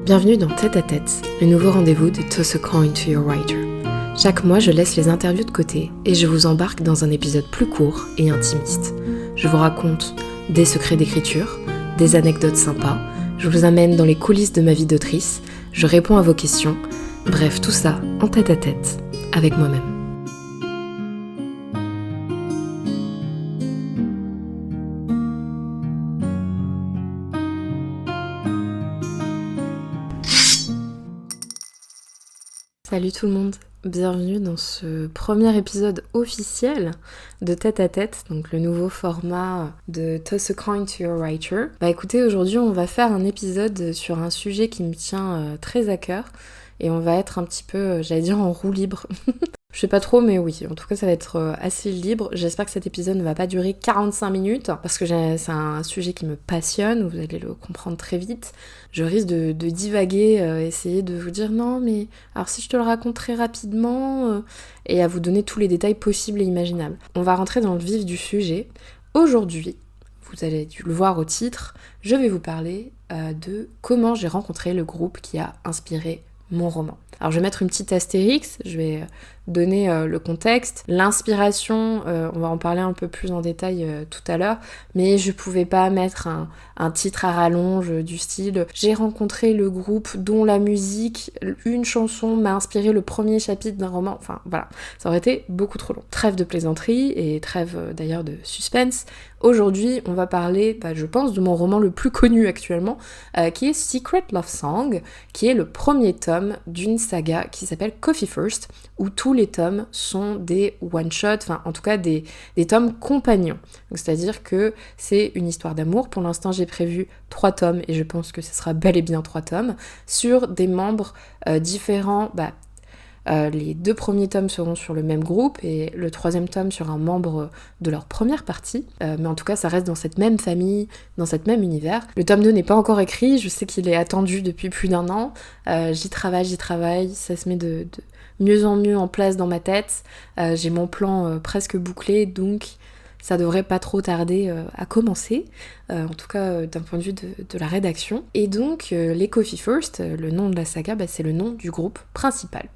Bienvenue dans Tête à Tête, le nouveau rendez-vous de Toss a Coin to Your Writer. Chaque mois, je laisse les interviews de côté et je vous embarque dans un épisode plus court et intimiste. Je vous raconte des secrets d'écriture, des anecdotes sympas, je vous amène dans les coulisses de ma vie d'autrice, je réponds à vos questions, bref, tout ça en tête à tête, avec moi-même. Salut tout le monde, bienvenue dans ce premier épisode officiel de Tête à Tête, donc le nouveau format de Toss a Coin to Your Writer. Écoutez, aujourd'hui on va faire un épisode sur un sujet qui me tient très à cœur et on va être un petit peu, j'allais dire en roue libre. Je sais pas trop, mais oui, en tout cas ça va être assez libre. J'espère que cet épisode ne va pas durer 45 minutes, parce que c'est un sujet qui me passionne, vous allez le comprendre très vite. Je risque de divaguer, essayer de vous dire non, mais alors si je te le raconte très rapidement, et à vous donner tous les détails possibles et imaginables. On va rentrer dans le vif du sujet. Aujourd'hui, vous allez le voir au titre, je vais vous parler de comment j'ai rencontré le groupe qui a inspiré mon roman. Alors je vais mettre une petite astérix, je vais donner le contexte, l'inspiration, on va en parler un peu plus en détail tout à l'heure, mais je pouvais pas mettre un titre à rallonge du style « J'ai rencontré le groupe dont la musique, une chanson m'a inspiré le premier chapitre d'un roman », enfin voilà, ça aurait été beaucoup trop long. Trêve de plaisanterie et trêve d'ailleurs de suspense. Aujourd'hui, on va parler, je pense, de mon roman le plus connu actuellement, qui est Secret Love Song, qui est le premier tome d'une saga qui s'appelle Coffee First, où tous les tomes sont des one-shots, enfin en tout cas des tomes compagnons. Donc, c'est-à-dire que c'est une histoire d'amour. Pour l'instant, j'ai prévu 3 tomes, et je pense que ce sera bel et bien 3 tomes, sur des membres différents. Les 2 premiers tomes seront sur le même groupe et le 3e tome sur un membre de leur première partie. Mais en tout cas, ça reste dans cette même famille, dans cet même univers. Le tome 2 n'est pas encore écrit, je sais qu'il est attendu depuis plus d'1 an. J'y travaille, ça se met de mieux en mieux en place dans ma tête. J'ai mon plan presque bouclé, donc ça devrait pas trop tarder à commencer, en tout cas d'un point de vue de la rédaction. Et donc les Coffee First, le nom de la saga, c'est le nom du groupe principal.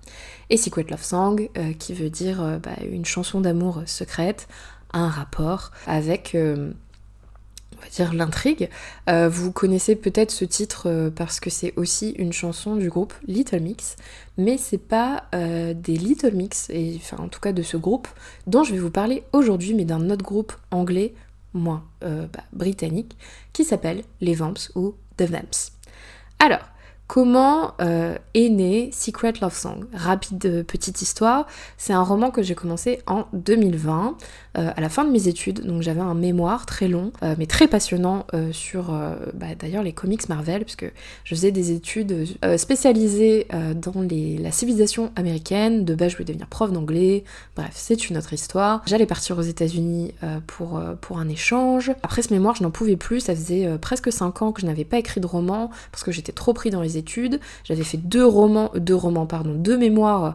Et Secret Love Song, qui veut dire une chanson d'amour secrète, un rapport avec, on va dire, l'intrigue. Vous connaissez peut-être ce titre parce que c'est aussi une chanson du groupe Little Mix, mais c'est pas des Little Mix, et enfin en tout cas de ce groupe dont je vais vous parler aujourd'hui, mais d'un autre groupe anglais, moins britannique, qui s'appelle les Vamps ou The Vamps. Alors, comment est né Secret Love Song ? Rapide petite histoire, c'est un roman que j'ai commencé en 2020, à la fin de mes études, donc j'avais un mémoire très long, mais très passionnant sur d'ailleurs les comics Marvel, puisque je faisais des études spécialisées dans la civilisation américaine, de base je voulais devenir prof d'anglais, bref, c'est une autre histoire. J'allais partir aux États-Unis pour un échange. Après ce mémoire, je n'en pouvais plus, ça faisait presque 5 ans que je n'avais pas écrit de roman, parce que j'étais trop pris dans les études. J'avais fait 2 mémoires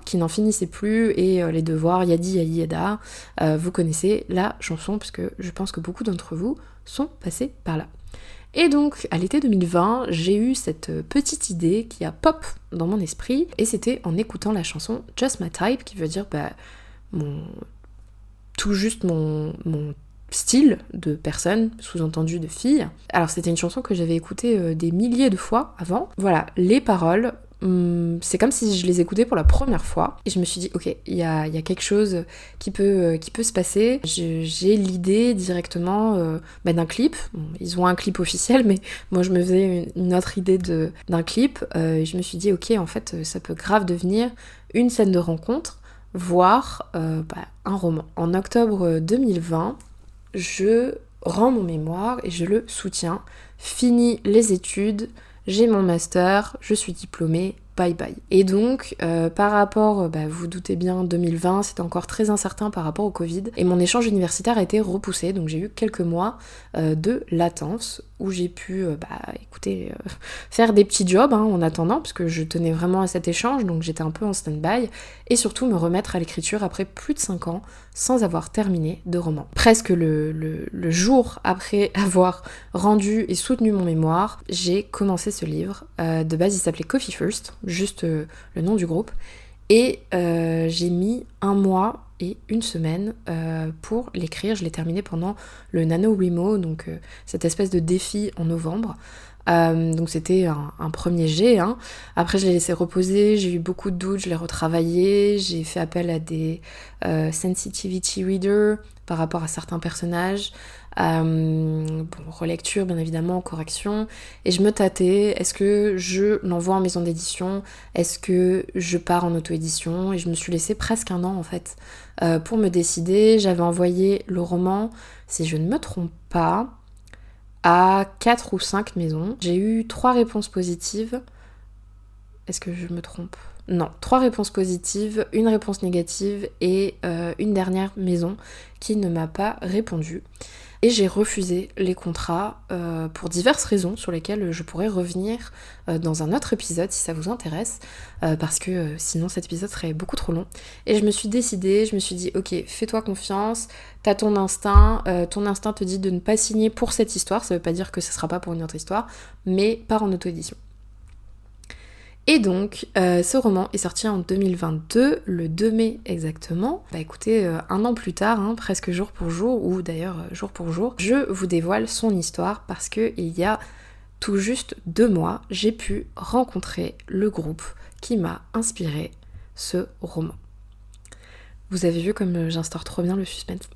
qui n'en finissaient plus, et les devoirs, yadi yadi yada. Vous connaissez la chanson, parce que je pense que beaucoup d'entre vous sont passés par là. Et donc, à l'été 2020, j'ai eu cette petite idée qui a pop dans mon esprit, et c'était en écoutant la chanson Just My Type, qui veut dire tout juste mon style de personne, sous-entendu de fille. Alors c'était une chanson que j'avais écoutée des milliers de fois avant. Voilà, les paroles, c'est comme si je les écoutais pour la première fois, et je me suis dit ok, il y a quelque chose qui peut se passer. J'ai l'idée directement d'un clip. Bon, ils ont un clip officiel, mais moi je me faisais une autre idée d'un clip, et je me suis dit ok, en fait ça peut grave devenir une scène de rencontre, voire un roman. En octobre 2020, je rends mon mémoire et je le soutiens. Fini les études, j'ai mon master, je suis diplômée, bye bye. Et donc, par rapport, vous doutez bien, 2020, c'était encore très incertain par rapport au Covid, et mon échange universitaire a été repoussé, donc j'ai eu quelques mois de latence où j'ai pu faire des petits jobs en attendant, parce que je tenais vraiment à cet échange, donc j'étais un peu en stand-by, et surtout me remettre à l'écriture après plus de 5 ans sans avoir terminé de roman. Presque le jour après avoir rendu et soutenu mon mémoire, j'ai commencé ce livre. De base il s'appelait Coffee First, juste le nom du groupe, et j'ai mis 1 mois et 1 semaine pour l'écrire. Je l'ai terminé pendant le NaNoWriMo, donc cette espèce de défi en novembre. Donc c'était un premier jet. Après je l'ai laissé reposer, j'ai eu beaucoup de doutes, je l'ai retravaillé, j'ai fait appel à des sensitivity readers par rapport à certains personnages. Relecture bien évidemment, correction, et je me tâtais, est-ce que je l'envoie en maison d'édition, est-ce que je pars en auto-édition, et je me suis laissé presque 1 an en fait pour me décider. J'avais envoyé le roman, si je ne me trompe pas, à 4 ou 5 maisons. J'ai eu 3 réponses positives. Est-ce que je me trompe ? Non, 3 réponses positives, 1 réponse négative et une dernière maison qui ne m'a pas répondu. Et j'ai refusé les contrats pour diverses raisons sur lesquelles je pourrais revenir dans un autre épisode si ça vous intéresse, parce que sinon cet épisode serait beaucoup trop long. Et je me suis décidée, je me suis dit ok, fais-toi confiance, t'as ton instinct te dit de ne pas signer pour cette histoire, ça veut pas dire que ce sera pas pour une autre histoire, mais pars en auto-édition. Et donc, ce roman est sorti en 2022, le 2 mai exactement. Écoutez, 1 an plus tard, presque jour pour jour, ou d'ailleurs jour pour jour, je vous dévoile son histoire parce que il y a tout juste 2 mois, j'ai pu rencontrer le groupe qui m'a inspiré ce roman. Vous avez vu comme j'instaure trop bien le suspense.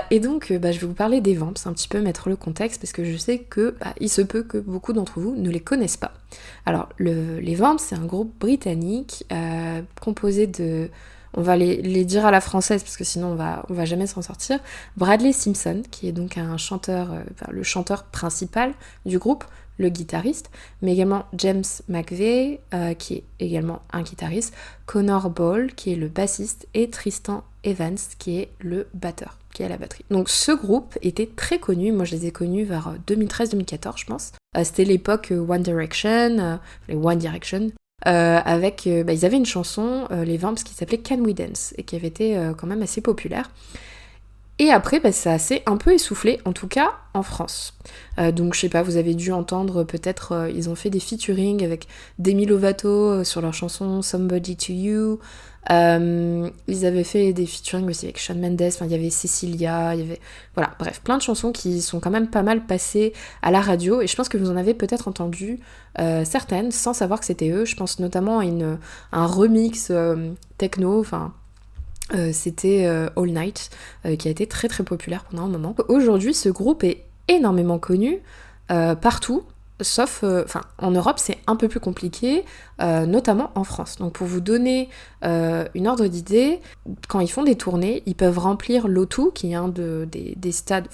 Et donc je vais vous parler des Vamps, un petit peu mettre le contexte, parce que je sais que il se peut que beaucoup d'entre vous ne les connaissent pas. Alors les Vamps, c'est un groupe britannique composé de, on va les dire à la française parce que sinon on va jamais s'en sortir, Bradley Simpson, qui est donc un chanteur, le chanteur principal du groupe, le guitariste, mais également James McVeigh, qui est également un guitariste, Connor Ball, qui est le bassiste, et Tristan Evans, qui est le batteur, qui est à la batterie. Donc ce groupe était très connu, moi je les ai connus vers 2013-2014 je pense. C'était l'époque One Direction, avec, ils avaient une chanson, les Vamps, qui s'appelait Can We Dance, et qui avait été quand même assez populaire. Et après, ça s'est un peu essoufflé, en tout cas en France. Donc je sais pas, vous avez dû entendre peut-être, ils ont fait des featuring avec Demi Lovato sur leur chanson Somebody to You. Ils avaient fait des featuring aussi avec Shawn Mendes, il y avait Cecilia, il y avait... Voilà, bref, plein de chansons qui sont quand même pas mal passées à la radio, et je pense que vous en avez peut-être entendu certaines sans savoir que c'était eux. Je pense notamment à un remix techno, c'était All Night, qui a été très très populaire pendant un moment. Aujourd'hui, ce groupe est énormément connu partout, sauf en Europe c'est un peu plus compliqué, notamment en France. Donc pour vous donner une ordre d'idée, quand ils font des tournées, ils peuvent remplir l'O2, qui est un des stade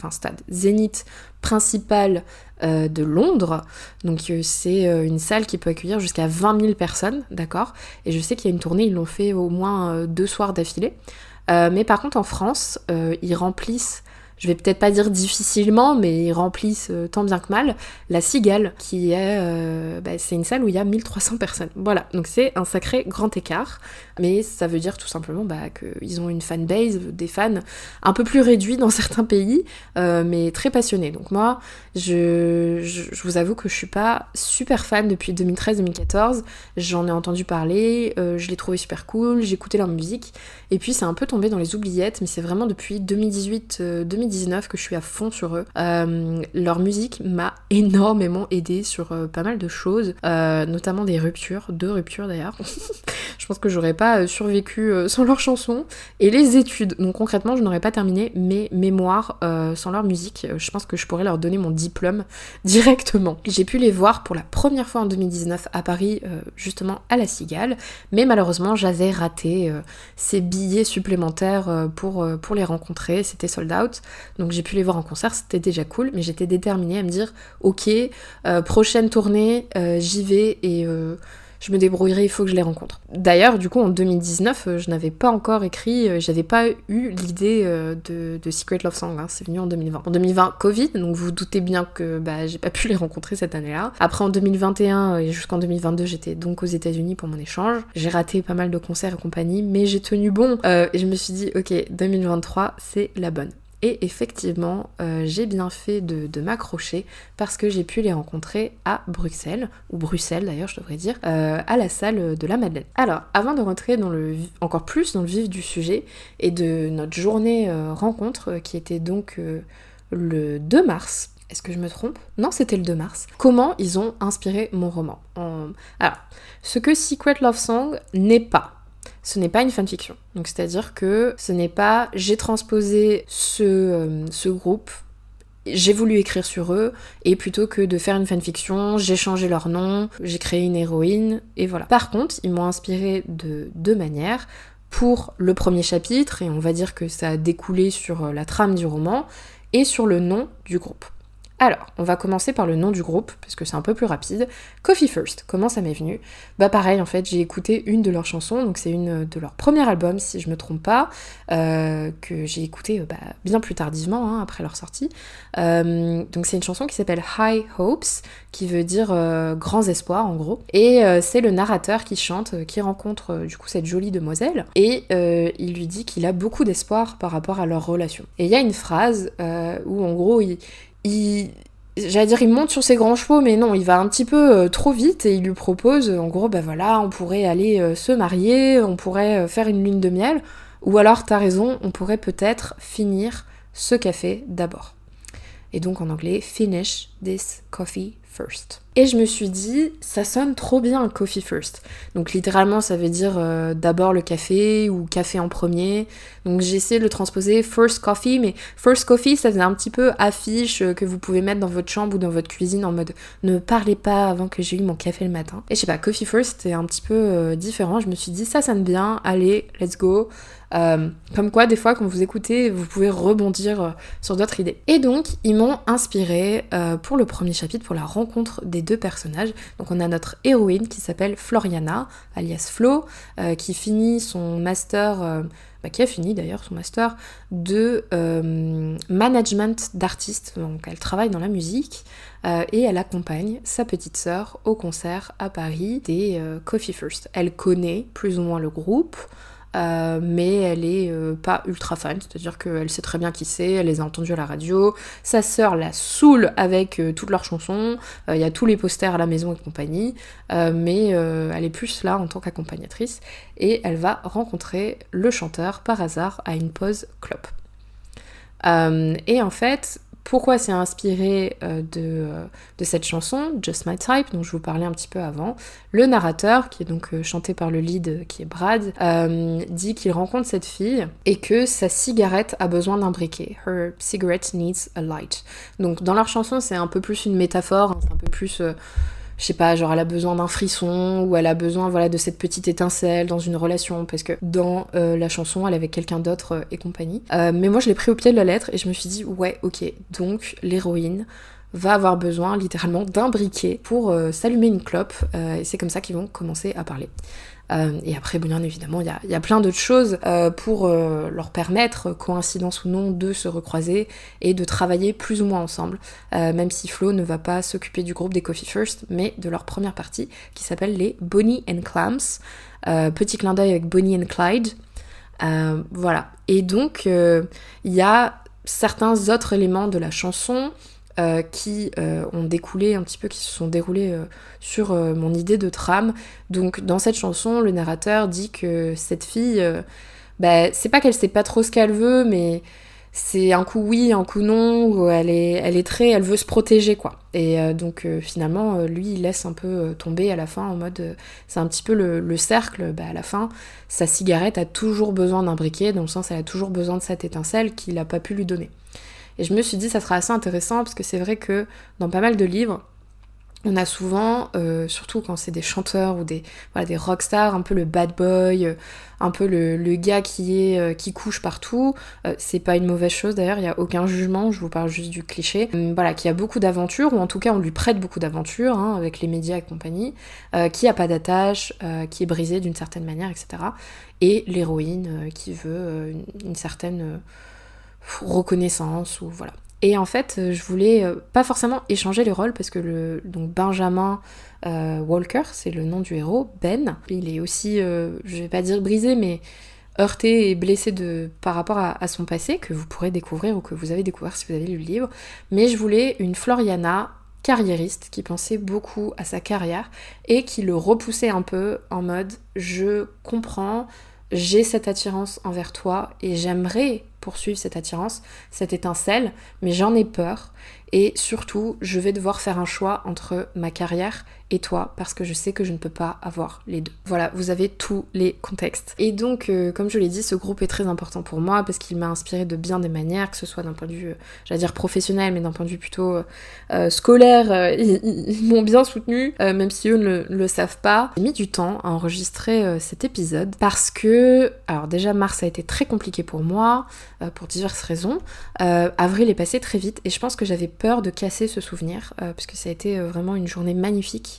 Zénith principal de Londres. Donc c'est une salle qui peut accueillir jusqu'à 20 000 personnes, d'accord. Et je sais qu'il y a une tournée, ils l'ont fait au moins 2 soirs d'affilée. Mais par contre en France, ils remplissent, je vais peut-être pas dire difficilement, mais ils remplissent tant bien que mal, la Cigale, qui est... c'est une salle où il y a 1300 personnes. Voilà, donc c'est un sacré grand écart, mais ça veut dire tout simplement qu'ils ont une fanbase, des fans un peu plus réduits dans certains pays, mais très passionnés. Donc moi, je vous avoue que je suis pas super fan depuis 2013-2014, j'en ai entendu parler, je l'ai trouvé super cool, j'écoutais leur musique, et puis c'est un peu tombé dans les oubliettes, mais c'est vraiment depuis 2018-2019 que je suis à fond sur eux. Leur musique m'a énormément aidée sur pas mal de choses, notamment des ruptures, 2 ruptures d'ailleurs. Je pense que j'aurais pas survécu sans leurs chansons, et les études. Donc concrètement, je n'aurais pas terminé mes mémoires sans leur musique. Je pense que je pourrais leur donner mon diplôme directement. J'ai pu les voir pour la première fois en 2019 à Paris, justement à la Cigale, mais malheureusement j'avais raté ces billets supplémentaires pour les rencontrer, c'était sold out. Donc j'ai pu les voir en concert, c'était déjà cool, mais j'étais déterminée à me dire ok, prochaine tournée, j'y vais, et je me débrouillerai, il faut que je les rencontre. D'ailleurs, du coup, en 2019, je n'avais pas encore écrit, j'avais pas eu l'idée de Secret Love Song, hein, c'est venu en 2020. En 2020, Covid, donc vous vous doutez bien que j'ai pas pu les rencontrer cette année-là. Après, en 2021 et jusqu'en 2022, j'étais donc aux États-Unis pour mon échange. J'ai raté pas mal de concerts et compagnie, mais j'ai tenu bon et je me suis dit, ok, 2023, c'est la bonne. Et effectivement, j'ai bien fait de m'accrocher parce que j'ai pu les rencontrer à Bruxelles, ou Bruxelles d'ailleurs je devrais dire, à la salle de la Madeleine. Alors, avant de rentrer encore plus dans le vif du sujet et de notre journée rencontre qui était donc le 2 mars, est-ce que je me trompe ? Non, c'était le 2 mars. Comment ils ont inspiré mon roman ? Alors, ce que Secret Love Song n'est pas, ce n'est pas une fanfiction. Donc c'est-à-dire que ce n'est pas j'ai transposé ce groupe, j'ai voulu écrire sur eux, et plutôt que de faire une fanfiction, j'ai changé leur nom, j'ai créé une héroïne, et voilà. Par contre, ils m'ont inspiré de deux manières. Pour le premier chapitre, et on va dire que ça a découlé sur la trame du roman, et sur le nom du groupe. Alors, on va commencer par le nom du groupe, parce que c'est un peu plus rapide. Coffee First, comment ça m'est venu ? Pareil, en fait, j'ai écouté une de leurs chansons, donc c'est une de leurs premiers albums, si je me trompe pas, que j'ai écouté bien plus tardivement, hein, après leur sortie. Donc c'est une chanson qui s'appelle High Hopes, qui veut dire grands espoirs, en gros. Et c'est le narrateur qui chante, qui rencontre du coup cette jolie demoiselle, et il lui dit qu'il a beaucoup d'espoir par rapport à leur relation. Et il y a une phrase où, en gros, j'allais dire il monte sur ses grands chevaux, mais non, il va un petit peu trop vite et il lui propose, en gros, on pourrait aller se marier, on pourrait faire une lune de miel, ou alors, t'as raison, on pourrait peut-être finir ce café d'abord. Et donc en anglais, finish this coffee first. Et je me suis dit, ça sonne trop bien, coffee first. Donc littéralement, ça veut dire d'abord le café ou café en premier. Donc j'ai essayé de le transposer first coffee, mais first coffee, ça faisait un petit peu affiche que vous pouvez mettre dans votre chambre ou dans votre cuisine en mode ne parlez pas avant que j'ai eu mon café le matin. Et je sais pas, coffee first, c'était un petit peu différent. Je me suis dit, ça sonne bien, allez, let's go. Comme quoi, des fois, quand vous écoutez, vous pouvez rebondir sur d'autres idées. Et donc, ils m'ont inspiré pour le premier chapitre, pour la rencontre des deux personnages. Donc, on a notre héroïne qui s'appelle Floriana, alias Flo, qui finit son master, qui a fini d'ailleurs son master de management d'artistes. Donc, elle travaille dans la musique et elle accompagne sa petite sœur au concert à Paris des Coffee First. Elle connaît plus ou moins le groupe. Mais elle est pas ultra fan, c'est-à-dire qu'elle sait très bien qui c'est, elle les a entendus à la radio, sa sœur la saoule avec toutes leurs chansons, il y a tous les posters à la maison et compagnie, mais elle est plus là en tant qu'accompagnatrice, et elle va rencontrer le chanteur par hasard à une pause clope. Et en fait, pourquoi c'est inspiré de cette chanson, Just My Type, dont je vous parlais un petit peu avant. Le narrateur, qui est donc chanté par le lead, qui est Brad, dit qu'il rencontre cette fille et que sa cigarette a besoin d'un briquet. Her cigarette needs a light. Donc dans leur chanson, c'est un peu plus une métaphore, hein, c'est un peu plus... je sais pas, genre elle a besoin d'un frisson, ou elle a besoin de cette petite étincelle dans une relation, parce que dans la chanson, elle est avec quelqu'un d'autre et compagnie. Mais moi, je l'ai pris au pied de la lettre et je me suis dit, ouais, ok, donc l'héroïne va avoir besoin littéralement d'un briquet pour s'allumer une clope, et c'est comme ça qu'ils vont commencer à parler. Et après, bien évidemment, il y a plein d'autres choses pour leur permettre, coïncidence ou non, de se recroiser et de travailler plus ou moins ensemble, même si Flo ne va pas s'occuper du groupe des Coffee First, mais de leur première partie, qui s'appelle les Bonnie and Clams. Petit clin d'œil avec Bonnie and Clyde. Voilà. Et donc, il y a certains autres éléments de la chanson qui ont découlé un petit peu, qui se sont déroulés sur mon idée de trame. Donc dans cette chanson, le narrateur dit que cette fille, c'est pas qu'elle sait pas trop ce qu'elle veut, mais c'est un coup oui, un coup non, où elle veut se protéger, quoi. Et donc finalement, lui, il laisse un peu tomber à la fin, en mode, c'est un petit peu le cercle, à la fin, sa cigarette a toujours besoin d'un briquet, dans le sens, elle a toujours besoin de cette étincelle qu'il a pas pu lui donner. Et je me suis dit, ça sera assez intéressant, parce que c'est vrai que dans pas mal de livres, On a souvent, surtout quand c'est des chanteurs ou des rockstars, un peu le bad boy, un peu le gars qui couche partout. C'est pas une mauvaise chose d'ailleurs, il n'y a aucun jugement, je vous parle juste du cliché. Qui a beaucoup d'aventures, ou en tout cas on lui prête beaucoup d'aventures, hein, avec les médias et compagnie, qui a pas d'attache, qui est brisé d'une certaine manière, etc. Et l'héroïne qui veut une certaine reconnaissance, ou voilà. Et en fait, je voulais pas forcément échanger les rôles parce que donc Benjamin Walker, c'est le nom du héros, Ben, il est aussi, je vais pas dire brisé, mais heurté et blessé par rapport à son passé, que vous pourrez découvrir ou que vous avez découvert si vous avez lu le livre. Mais je voulais une Floriana carriériste qui pensait beaucoup à sa carrière et qui le repoussait un peu en mode je comprends, j'ai cette attirance envers toi et j'aimerais poursuivre cette attirance, cette étincelle, mais j'en ai peur et surtout je vais devoir faire un choix entre ma carrière et toi parce que je sais que je ne peux pas avoir les deux. Voilà, vous avez tous les contextes. Et donc, comme je l'ai dit, ce groupe est très important pour moi parce qu'il m'a inspiré de bien des manières, que ce soit d'un point de vue, j'allais dire professionnel, mais d'un point de vue plutôt scolaire, ils m'ont bien soutenu, même si eux ne le savent pas. J'ai mis du temps à enregistrer cet épisode parce que, alors déjà mars a été très compliqué pour moi, pour diverses raisons. Avril est passé très vite et je pense que j'avais peur de casser ce souvenir parce que ça a été vraiment une journée magnifique.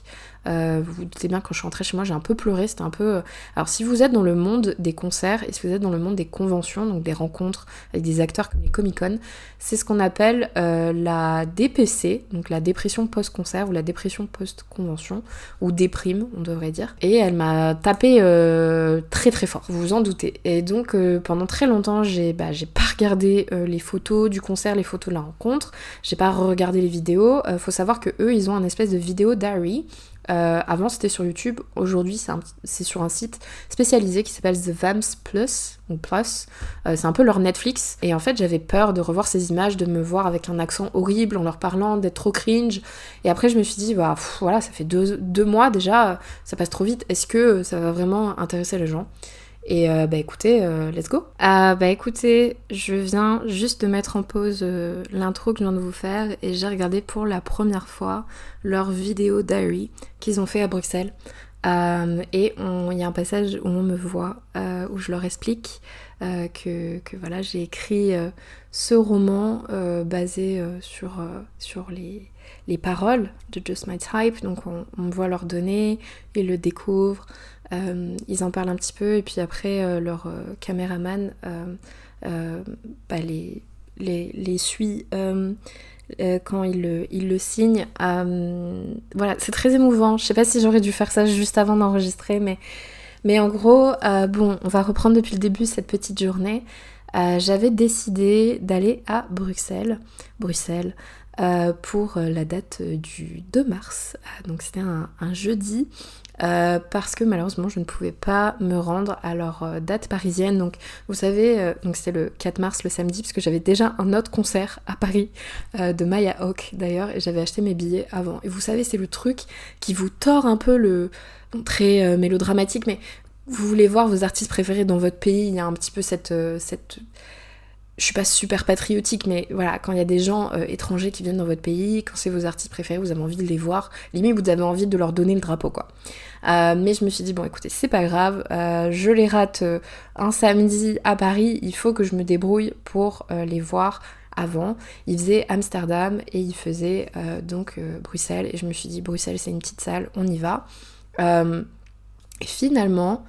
Vous vous doutez bien, quand je suis rentrée chez moi, j'ai un peu pleuré, c'était un peu... Alors si vous êtes dans le monde des concerts et si vous êtes dans le monde des conventions, donc des rencontres avec des acteurs comme les Comic-Con, c'est ce qu'on appelle la DPC, donc la dépression post-concert ou la dépression post-convention, ou déprime, on devrait dire. Et elle m'a tapé très très fort, vous vous en doutez. Et donc pendant très longtemps, j'ai pas regardé les photos du concert, les photos de la rencontre, j'ai pas regardé les vidéos. Faut savoir que eux, ils ont un espèce de vidéo diary. Avant c'était sur YouTube, aujourd'hui c'est sur un site spécialisé qui s'appelle The Vamps Plus, ou Plus. C'est un peu leur Netflix, et en fait j'avais peur de revoir ces images, de me voir avec un accent horrible en leur parlant, d'être trop cringe, et après je me suis dit voilà, ça fait deux mois déjà, ça passe trop vite, est-ce que ça va vraiment intéresser les gens ? Et écoutez, let's go. Écoutez, je viens juste de mettre en pause l'intro que je viens de vous faire et j'ai regardé pour la première fois leur vidéo diary qu'ils ont fait à Bruxelles. Et il y a un passage où on me voit, où je leur explique que voilà, j'ai écrit ce roman basé sur les paroles de Just My Type. Donc on me voit leur donner, ils le découvrent. Ils en parlent un petit peu et puis après leur caméraman les suit quand il le signe. Voilà, c'est très émouvant. Je sais pas si j'aurais dû faire ça juste avant d'enregistrer, mais en gros, on va reprendre depuis le début cette petite journée. J'avais décidé d'aller à Bruxelles pour la date du 2 mars. Donc c'était un jeudi. Parce que malheureusement je ne pouvais pas me rendre à leur date parisienne. Donc vous savez, donc c'était le 4 mars, le samedi, parce que j'avais déjà un autre concert à Paris de Maya Hawke d'ailleurs, et j'avais acheté mes billets avant. Et vous savez, c'est le truc qui vous tord un peu très mélodramatique, mais vous voulez voir vos artistes préférés dans votre pays, il y a un petit peu cette je suis pas super patriotique, mais voilà, quand il y a des gens étrangers qui viennent dans votre pays, quand c'est vos artistes préférés, vous avez envie de les voir, limite vous avez envie de leur donner le drapeau, quoi. Mais je me suis dit, bon écoutez, c'est pas grave, je les rate un samedi à Paris, il faut que je me débrouille pour les voir avant. Ils faisaient Amsterdam et ils faisaient Bruxelles, et je me suis dit, Bruxelles c'est une petite salle, on y va. Et finalement...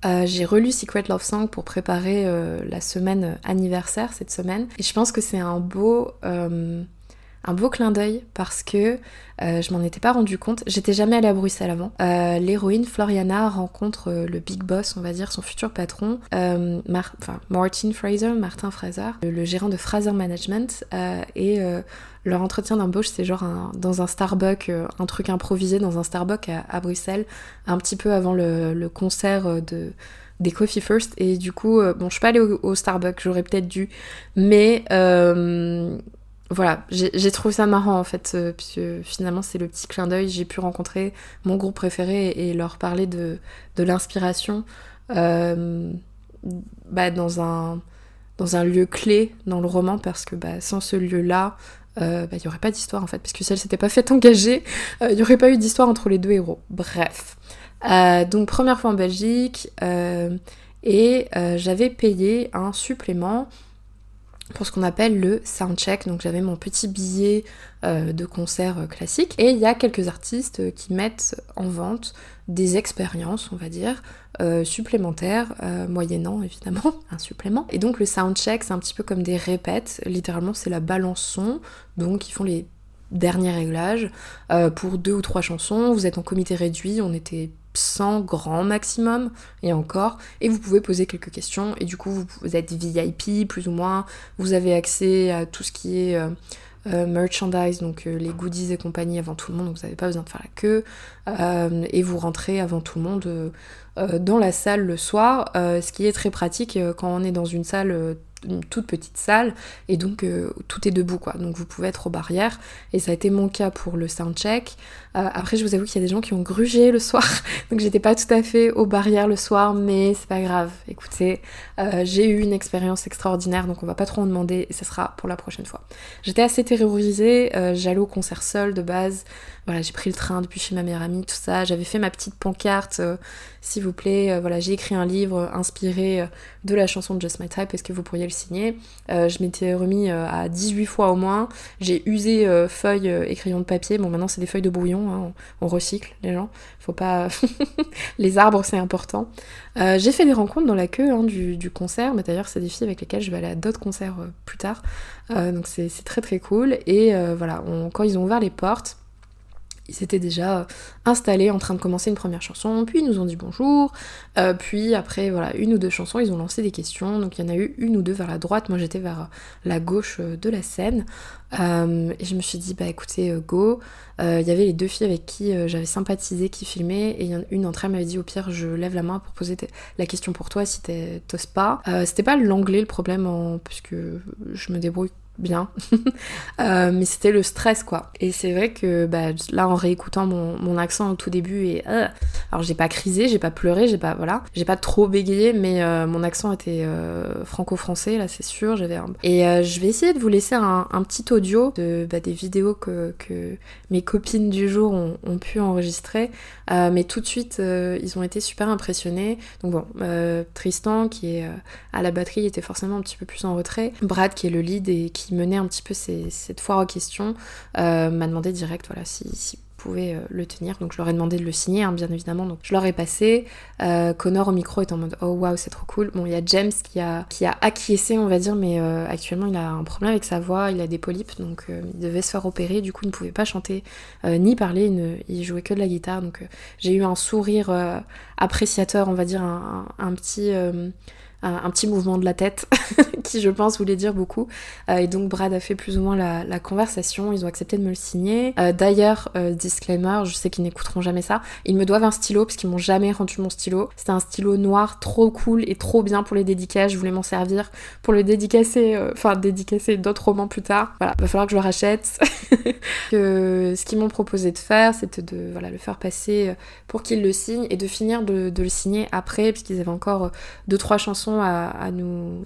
j'ai relu Secret Love Song pour préparer la semaine anniversaire cette semaine, et je pense que c'est un beau clin d'œil parce que je m'en étais pas rendu compte, j'étais jamais allée à Bruxelles avant. L'héroïne Floriana rencontre le big boss, on va dire, son futur patron, Martin Fraser, le gérant de Fraser Management, et leur entretien d'embauche, c'est genre dans un Starbucks, un truc improvisé dans un Starbucks à Bruxelles, un petit peu avant le concert des Coffee First. Et du coup, je suis pas allée au Starbucks, j'aurais peut-être dû, mais voilà, j'ai trouvé ça marrant en fait, puisque finalement c'est le petit clin d'œil, j'ai pu rencontrer mon groupe préféré et leur parler de l'inspiration dans un lieu clé dans le roman, parce que sans ce lieu-là, il n'y aurait pas d'histoire en fait, parce que si elle s'était pas fait engager, il n'y aurait pas eu d'histoire entre les deux héros. Bref. Donc première fois en Belgique, et j'avais payé un supplément pour ce qu'on appelle le soundcheck. Donc j'avais mon petit billet de concert classique, et il y a quelques artistes qui mettent en vente des expériences, on va dire, supplémentaires, moyennant évidemment un supplément. Et donc le soundcheck, c'est un petit peu comme des répètes, littéralement c'est la balance son, donc ils font les derniers réglages pour 2 ou 3 chansons. Vous êtes en comité réduit, on était 100 grand maximum, et encore, et vous pouvez poser quelques questions, et du coup vous êtes VIP plus ou moins, vous avez accès à tout ce qui est merchandise, donc les goodies et compagnie avant tout le monde, donc vous n'avez pas besoin de faire la queue, et vous rentrez avant tout le monde dans la salle le soir, ce qui est très pratique quand on est dans une salle, une toute petite salle, et donc tout est debout quoi, donc vous pouvez être aux barrières, et ça a été mon cas pour le soundcheck. Après je vous avoue qu'il y a des gens qui ont grugé le soir, donc j'étais pas tout à fait aux barrières le soir, mais c'est pas grave, écoutez, j'ai eu une expérience extraordinaire, donc on va pas trop en demander, et ça sera pour la prochaine fois. J'étais assez terrorisée, j'allais au concert seule de base, voilà, j'ai pris le train depuis chez ma meilleure amie, tout ça, j'avais fait ma petite pancarte, s'il vous plaît, voilà, j'ai écrit un livre inspiré de la chanson de Just My Type, est-ce que vous pourriez le signer. Je m'étais remis à 18 fois au moins, j'ai usé feuilles et crayons de papier, bon maintenant c'est des feuilles de brouillon, hein, on recycle les gens, faut pas... les arbres c'est important. J'ai fait des rencontres dans la queue hein, du concert, mais d'ailleurs c'est des filles avec lesquelles je vais aller à d'autres concerts plus tard, donc c'est très très cool, et voilà, quand ils ont ouvert les portes, ils étaient déjà installés en train de commencer une première chanson, puis ils nous ont dit bonjour, puis après voilà, 1 ou 2 chansons, ils ont lancé des questions, donc il y en a eu 1 ou 2 vers la droite, moi j'étais vers la gauche de la scène, et je me suis dit bah écoutez go, il y avait les 2 filles avec qui j'avais sympathisé qui filmaient, et une d'entre elles m'avait dit au pire je lève la main pour poser la question pour toi si t'oses pas. C'était pas l'anglais le problème, puisque je me débrouille bien, mais c'était le stress quoi, et c'est vrai que bah, là en réécoutant mon accent au tout début, et alors j'ai pas crisé, j'ai pas pleuré, j'ai pas trop bégayé, mais mon accent était franco-français là c'est sûr, et je vais essayer de vous laisser un petit audio des vidéos que mes copines du jour ont pu enregistrer, mais tout de suite ils ont été super impressionnés. Donc bon, Tristan qui est à la batterie était forcément un petit peu plus en retrait, Brad qui est le lead et qui menait un petit peu cette foire aux questions, m'a demandé direct voilà si pouvait le tenir, donc je leur ai demandé de le signer hein, bien évidemment, donc je leur ai passé. Connor au micro est en mode oh waouh c'est trop cool. Bon il y a James qui a acquiescé on va dire, mais actuellement il a un problème avec sa voix, il a des polypes, donc il devait se faire opérer, du coup il ne pouvait pas chanter ni parler, il jouait que de la guitare, donc j'ai eu un sourire appréciateur on va dire, un petit mouvement de la tête qui je pense voulait dire beaucoup, et donc Brad a fait plus ou moins la conversation, ils ont accepté de me le signer. D'ailleurs disclaimer, je sais qu'ils n'écouteront jamais ça, ils me doivent un stylo parce qu'ils m'ont jamais rendu mon stylo, c'était un stylo noir trop cool et trop bien pour les dédicaces, je voulais m'en servir pour le dédicacer, dédicacer d'autres romans plus tard, voilà, va falloir que je le rachète. Ce qu'ils m'ont proposé de faire, c'était de le faire passer pour qu'ils le signent, et de finir de le signer après, puisqu'ils avaient encore 2-3 chansons à nous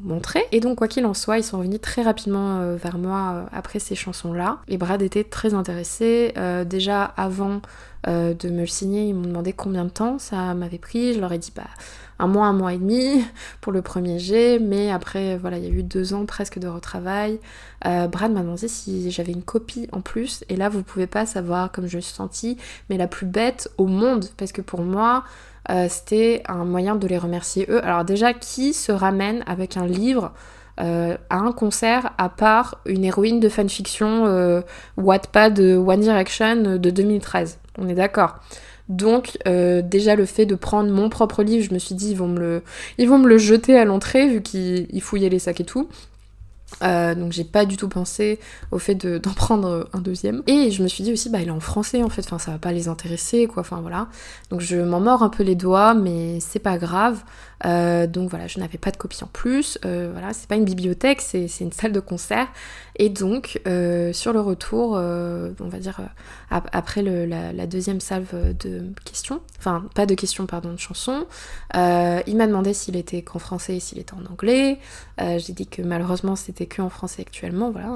montrer, et donc quoi qu'il en soit ils sont venus très rapidement vers moi après ces chansons là, et Brad était très intéressé. Déjà avant de me le signer, ils m'ont demandé combien de temps ça m'avait pris, je leur ai dit 1 mois et demi pour le premier jet, mais après voilà il y a eu 2 ans presque de retravail. Brad m'a demandé si j'avais une copie en plus, et là vous pouvez pas savoir comme je me suis sentie, mais la plus bête au monde, parce que pour moi c'était un moyen de les remercier eux. Alors déjà, qui se ramène avec un livre à un concert à part une héroïne de fanfiction Wattpad One Direction de 2013, on est d'accord. Donc déjà le fait de prendre mon propre livre, je me suis dit ils vont me le jeter à l'entrée vu qu'ils fouillaient les sacs et tout. Donc j'ai pas du tout pensé au fait d'en prendre un deuxième, et je me suis dit aussi il est en français en fait, ça va pas les intéresser quoi, voilà, donc je m'en mords un peu les doigts, mais c'est pas grave. Donc voilà, je n'avais pas de copie en plus, voilà, c'est pas une bibliothèque, c'est une salle de concert, et donc sur le retour, on va dire après la deuxième salve de questions, pas de questions pardon, de chansons, il m'a demandé s'il était qu'en français et s'il était en anglais. J'ai dit que malheureusement c'était été que en français actuellement, voilà.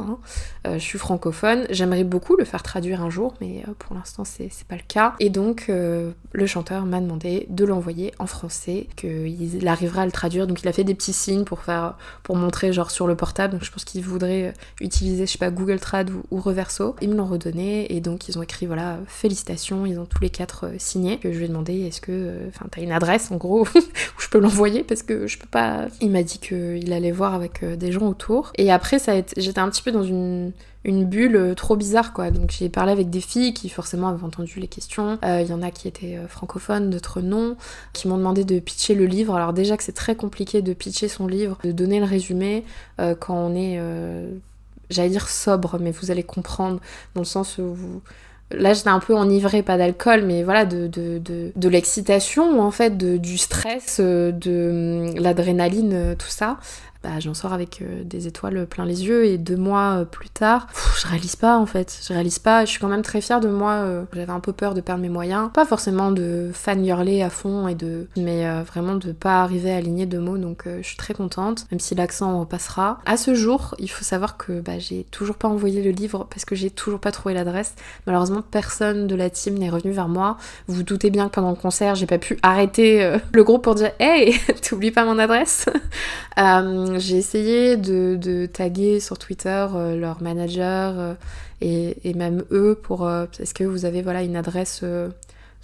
Je suis francophone, j'aimerais beaucoup le faire traduire un jour, mais pour l'instant c'est pas le cas. Et donc le chanteur m'a demandé de l'envoyer en français, qu'il arrivera à le traduire, donc il a fait des petits signes pour montrer genre sur le portable, donc je pense qu'il voudrait utiliser, je sais pas, Google Trad ou Reverso. Ils me l'ont redonné, et donc ils ont écrit voilà, félicitations, ils ont tous les 4 signé, que je lui ai demandé est-ce que, t'as une adresse en gros, où je peux l'envoyer, parce que je peux pas... Il m'a dit qu'il allait voir avec des gens autour, et après j'étais un petit peu dans une bulle trop bizarre quoi, donc j'ai parlé avec des filles qui forcément avaient entendu les questions, il y en a qui étaient francophones, d'autres non, qui m'ont demandé de pitcher le livre. Alors déjà que c'est très compliqué de pitcher son livre, de donner le résumé quand on est, j'allais dire sobre, mais vous allez comprendre, dans le sens où là j'étais un peu enivrée, pas d'alcool, mais voilà, de l'excitation, en fait, du stress, de l'adrénaline, tout ça. Bah, j'en sors avec des étoiles plein les yeux, et 2 mois plus tard, je réalise pas en fait, je suis quand même très fière de moi, j'avais un peu peur de perdre mes moyens, pas forcément de fan-girler à fond, mais vraiment de pas arriver à aligner 2 mots, donc je suis très contente, même si l'accent repassera. À ce jour, il faut savoir que j'ai toujours pas envoyé le livre parce que j'ai toujours pas trouvé l'adresse, malheureusement personne de la team n'est revenu vers moi, vous vous doutez bien que pendant le concert, j'ai pas pu arrêter le groupe pour dire « Hey, t'oublies pas mon adresse ?» J'ai essayé de taguer sur Twitter leur manager et même eux pour est-ce que vous avez voilà une adresse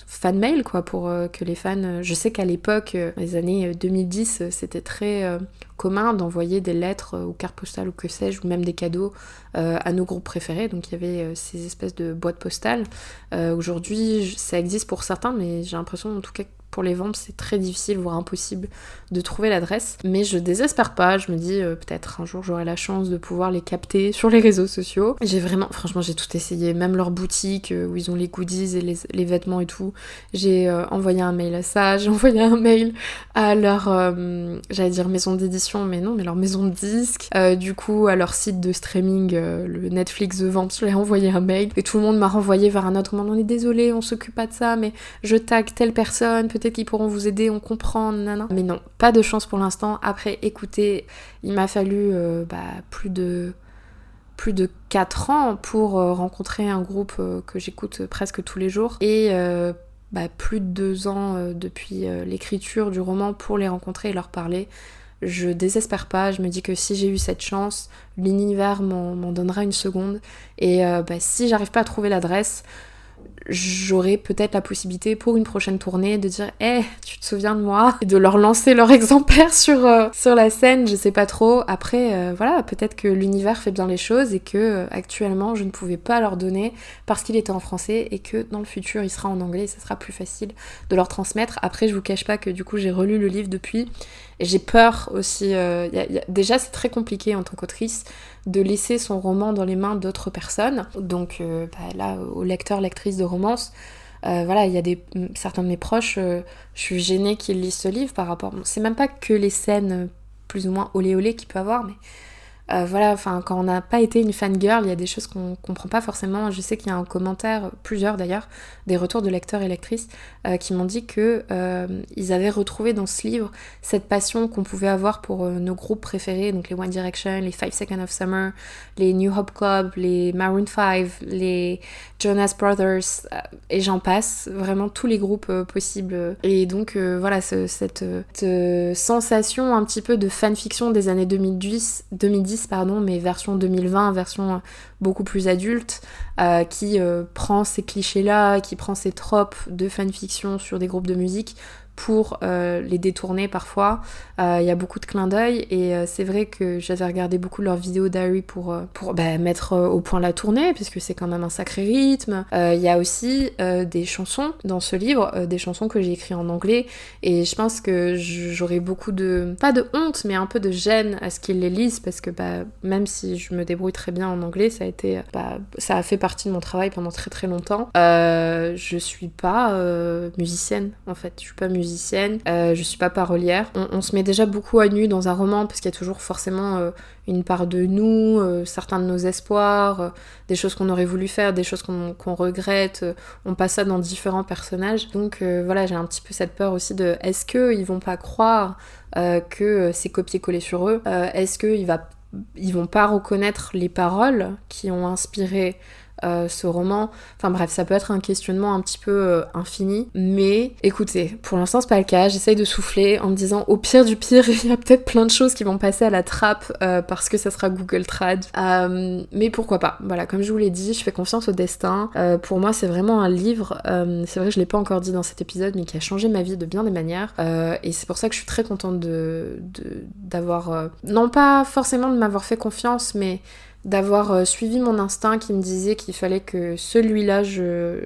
fan mail quoi, pour que les fans... Je sais qu'à l'époque, les années 2010, c'était très commun d'envoyer des lettres ou cartes postales ou que sais-je, ou même des cadeaux à nos groupes préférés, donc il y avait ces espèces de boîtes postales. Aujourd'hui ça existe pour certains, mais j'ai l'impression en tout cas pour les ventes, c'est très difficile, voire impossible de trouver l'adresse. Mais je désespère pas, je me dis peut-être un jour j'aurai la chance de pouvoir les capter sur les réseaux sociaux. Franchement, j'ai tout essayé, même leur boutique où ils ont les goodies et les vêtements et tout. J'ai envoyé un mail à ça, j'ai envoyé un mail à leur, j'allais dire maison d'édition, mais non, mais leur maison de disques. Du coup, à leur site de streaming, le Netflix de vente, je leur ai envoyé un mail. Et tout le monde m'a renvoyé vers un autre monde. On est désolé, on s'occupe pas de ça, mais je tag telle personne, peut-être qu'ils pourront vous aider, on comprend, nanana. Mais non, pas de chance pour l'instant. Après, écoutez, il m'a fallu plus de 4 ans pour rencontrer un groupe que j'écoute presque tous les jours, et plus de 2 ans depuis l'écriture du roman pour les rencontrer et leur parler. Je désespère pas, je me dis que si j'ai eu cette chance, l'univers m'en donnera une seconde, et si j'arrive pas à trouver l'adresse, j'aurai peut-être la possibilité pour une prochaine tournée de dire hey, tu te souviens de moi, et de leur lancer leur exemplaire sur la scène, je sais pas trop. Après voilà, peut-être que l'univers fait bien les choses et que actuellement je ne pouvais pas leur donner parce qu'il était en français, et que dans le futur il sera en anglais et ça sera plus facile de leur transmettre. Après je vous cache pas que du coup j'ai relu le livre depuis, et j'ai peur aussi, déjà c'est très compliqué en tant qu'autrice de laisser son roman dans les mains d'autres personnes, donc là aux lecteurs, lectrices de romance, voilà, il y a certains de mes proches, je suis gênée qu'ils lisent ce livre par rapport... c'est même pas que les scènes plus ou moins olé olé qu'il peut avoir, mais voilà, enfin quand on n'a pas été une fangirl, il y a des choses qu'on comprend pas forcément. Je sais qu'il y a un commentaire, plusieurs d'ailleurs, des retours de lecteurs et lectrices qui m'ont dit que ils avaient retrouvé dans ce livre cette passion qu'on pouvait avoir pour nos groupes préférés, donc les One Direction, les 5 Seconds of Summer, les New Hope Club, les Maroon 5, les Jonas Brothers, et j'en passe, vraiment tous les groupes possibles. Et donc voilà, cette sensation un petit peu de fanfiction des années 2010 mais version 2020, version beaucoup plus adulte, qui prend ces clichés-là, qui prend ces tropes de fanfiction sur des groupes de musique pour les détourner parfois. Il y a beaucoup de clins d'œil, et c'est vrai que j'avais regardé beaucoup de leurs vidéos diary pour mettre au point la tournée, puisque c'est quand même un sacré rythme. Il y a aussi des chansons dans ce livre, des chansons que j'ai écrites en anglais, et je pense que j'aurais beaucoup pas de honte, mais un peu de gêne à ce qu'ils les lisent, parce que même si je me débrouille très bien en anglais, ça a fait partie de mon travail pendant très très longtemps. Je suis pas musicienne en fait, je suis pas musicienne, je suis pas parolière. On se met déjà beaucoup à nu dans un roman parce qu'il y a toujours forcément une part de nous, certains de nos espoirs, des choses qu'on aurait voulu faire, des choses qu'on regrette, on passe ça dans différents personnages. Donc voilà, j'ai un petit peu cette peur aussi de est-ce qu'ils vont pas croire que c'est copié-collé sur eux, est-ce qu'il va ils vont pas reconnaître les paroles qui ont inspiré ce roman. Enfin bref, ça peut être un questionnement un petit peu infini. Mais écoutez, pour l'instant c'est pas le cas. J'essaye de souffler en me disant au pire du pire, il y a peut-être plein de choses qui vont passer à la trappe parce que ça sera Google Trad. Mais pourquoi pas. Voilà, comme je vous l'ai dit, je fais confiance au destin. Pour moi c'est vraiment un livre, c'est vrai que je l'ai pas encore dit dans cet épisode, mais qui a changé ma vie de bien des manières. Et c'est pour ça que je suis très contente d'avoir... non pas forcément de m'avoir fait confiance, mais d'avoir suivi mon instinct qui me disait qu'il fallait que celui-là, je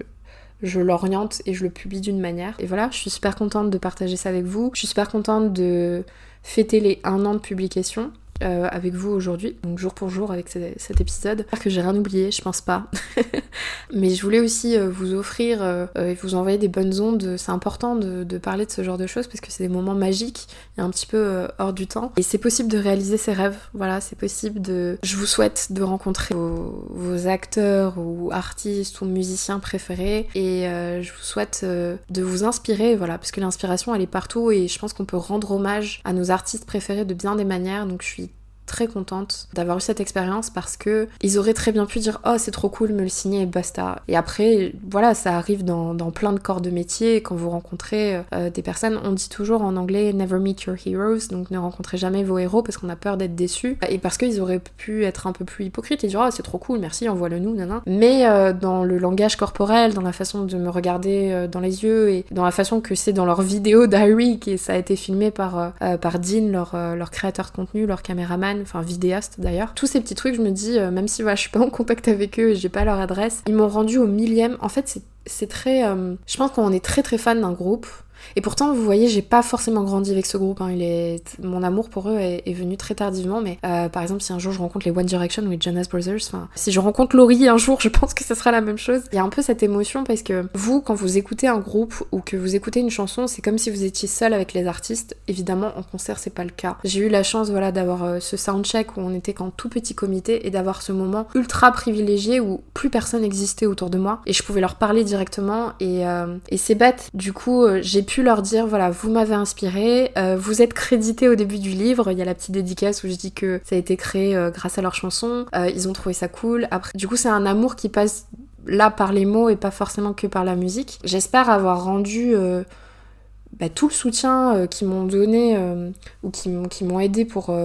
l'oriente et je le publie d'une manière. Et voilà, je suis super contente de partager ça avec vous. Je suis super contente de fêter les 1 an de publication avec vous aujourd'hui, donc jour pour jour avec cet épisode. J'espère que j'ai rien oublié, je pense pas. Mais je voulais aussi vous offrir et vous envoyer des bonnes ondes. C'est important de parler de ce genre de choses parce que c'est des moments magiques et un petit peu hors du temps. Et c'est possible de réaliser ses rêves, voilà, c'est possible de... Je vous souhaite de rencontrer vos acteurs ou artistes ou musiciens préférés et je vous souhaite de vous inspirer, voilà, parce que l'inspiration elle est partout et je pense qu'on peut rendre hommage à nos artistes préférés de bien des manières, donc je suis très contente d'avoir eu cette expérience parce que ils auraient très bien pu dire oh c'est trop cool, me le signer et basta. Et après voilà, ça arrive dans plein de corps de métier quand vous rencontrez des personnes. On dit toujours en anglais never meet your heroes, donc ne rencontrez jamais vos héros parce qu'on a peur d'être déçus et parce qu'ils auraient pu être un peu plus hypocrites et dire oh c'est trop cool, merci, envoie-le nous, nanana. Mais dans le langage corporel, dans la façon de me regarder dans les yeux et dans la façon que c'est dans leur vidéo diary, et ça a été filmé par Dean, leur créateur de contenu, leur caméraman, enfin vidéaste d'ailleurs. Tous ces petits trucs, je me dis, même si voilà, je suis pas en contact avec eux et j'ai pas leur adresse, ils m'ont rendu au millième. En fait, c'est très... je pense qu'on est très très fan d'un groupe. Et pourtant, vous voyez, j'ai pas forcément grandi avec ce groupe, hein. Mon amour pour eux est venu très tardivement, mais par exemple, si un jour je rencontre les One Direction ou les Jonas Brothers, enfin, si je rencontre Laurie un jour, je pense que ce sera la même chose. Il y a un peu cette émotion parce que vous, quand vous écoutez un groupe ou que vous écoutez une chanson, c'est comme si vous étiez seul avec les artistes. Évidemment, en concert, c'est pas le cas. J'ai eu la chance, voilà, d'avoir ce soundcheck où on était qu'en tout petit comité et d'avoir ce moment ultra privilégié où plus personne n'existait autour de moi et je pouvais leur parler directement et c'est bête. Du coup, j'ai pu leur dire voilà, vous m'avez inspiré, vous êtes crédité au début du livre, il y a la petite dédicace où je dis que ça a été créé grâce à leur chanson, ils ont trouvé ça cool. Après, du coup c'est un amour qui passe là par les mots et pas forcément que par la musique. J'espère avoir rendu tout le soutien qu'ils m'ont donné ou qui m'ont aidé pour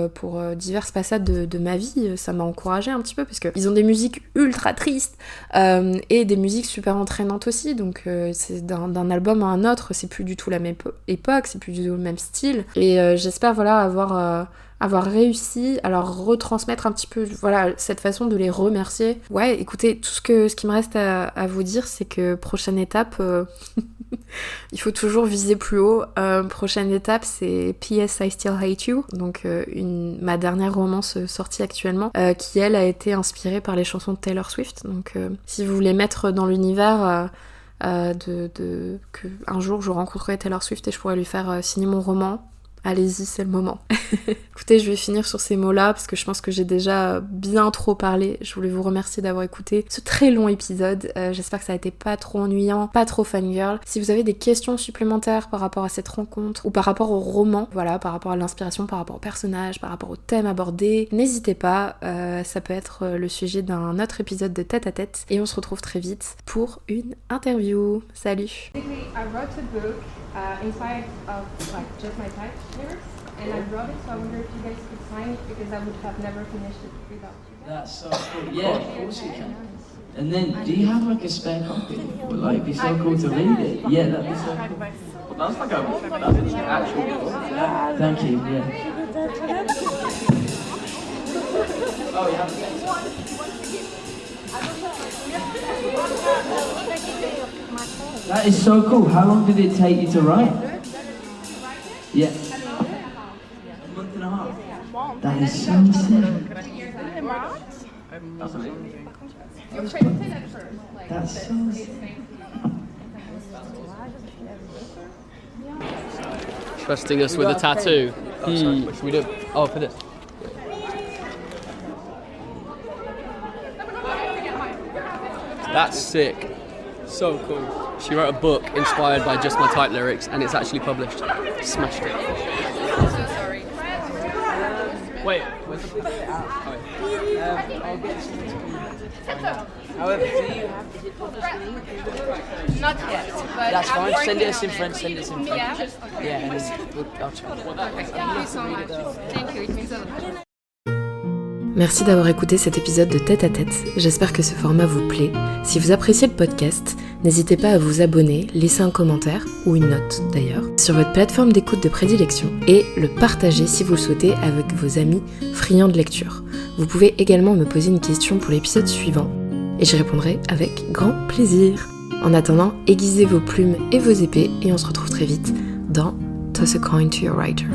diverses passades de ma vie. Ça m'a encouragée un petit peu parce qu'ils ont des musiques ultra tristes et des musiques super entraînantes aussi, donc c'est d'un album à un autre, c'est plus du tout la même époque, c'est plus du tout le même style et j'espère voilà avoir réussi à leur retransmettre un petit peu voilà cette façon de les remercier. Ouais, écoutez, ce qui me reste à vous dire, c'est que prochaine étape il faut toujours viser plus haut. Prochaine étape, c'est P.S. I Still Hate You, donc ma dernière romance sortie actuellement, qui elle a été inspirée par les chansons de Taylor Swift. Donc si vous voulez mettre dans l'univers que un jour je rencontrerai Taylor Swift et je pourrais lui faire signer mon roman, allez-y, c'est le moment. Écoutez, je vais finir sur ces mots-là parce que je pense que j'ai déjà bien trop parlé. Je voulais vous remercier d'avoir écouté ce très long épisode. J'espère que ça a été pas trop ennuyant, pas trop fangirl. Si vous avez des questions supplémentaires par rapport à cette rencontre ou par rapport au roman, voilà, par rapport à l'inspiration, par rapport au personnage, par rapport au thème abordé, n'hésitez pas. Ça peut être le sujet d'un autre épisode de Tête à Tête et on se retrouve très vite pour une interview. Salut! Inside of like Just My Type lyrics, and I wrote it, so I wonder if you guys could sign it because I would have never finished it without you guys. That's so cool. Yeah, of course you can. And then, do you have like a spare copy? Would like be so cool to read it. Yeah, that'd be so cool. Well, that's like an actual book. Yeah, thank you. Yeah. Oh yeah. That is so cool. How long did it take you to write? Yeah. A month and a half. That is so sick. That's so sick. Trusting us with a tattoo. Should we do? Oh, for this. That's sick. So cool. She wrote a book inspired by Just My Type lyrics and it's actually published. Smashed it. I'm so sorry. Wait, where's the paper? I'll get someone to find out. However, do you have, is it for the screen? Not yet, but That's I'm fine, send working us in on front, send us in front. Yeah. Yeah, and then I'll try. Thank you so much. Thank you. It means a lot. Merci d'avoir écouté cet épisode de Tête à Tête. J'espère que ce format vous plaît. Si vous appréciez le podcast, n'hésitez pas à vous abonner, laisser un commentaire, ou une note d'ailleurs, sur votre plateforme d'écoute de prédilection et le partager si vous le souhaitez avec vos amis friands de lecture. Vous pouvez également me poser une question pour l'épisode suivant et j'y répondrai avec grand plaisir. En attendant, aiguisez vos plumes et vos épées et on se retrouve très vite dans Toss a Coin to Your Writer.